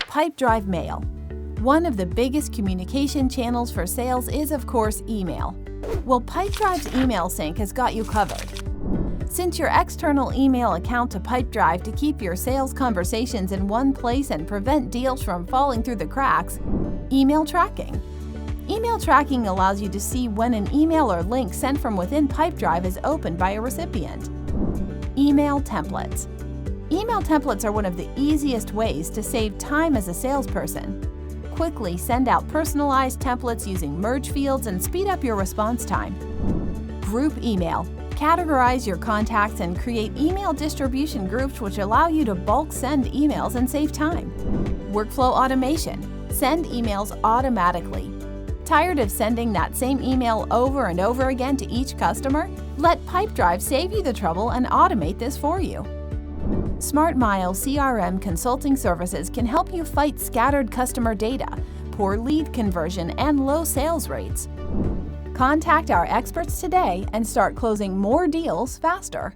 Pipedrive Mail. One of the biggest communication channels for sales is, of course, email. Well, Pipedrive's email sync has got you covered. Sync your external email account to Pipedrive to keep your sales conversations in one place and prevent deals from falling through the cracks. Email tracking. Email tracking allows you to see when an email or link sent from within Pipedrive is opened by a recipient. Email templates. Email templates are one of the easiest ways to save time as a salesperson. Quickly send out personalized templates using merge fields and speed up your response time. Group email. Categorize your contacts and create email distribution groups which allow you to bulk send emails and save time. Workflow automation. Send emails automatically. Tired of sending that same email over and over again to each customer? Let Pipedrive save you the trouble and automate this for you. smartMILE CRM consulting services can help you fight scattered customer data, poor lead conversion, and low sales rates. Contact our experts today and start closing more deals faster.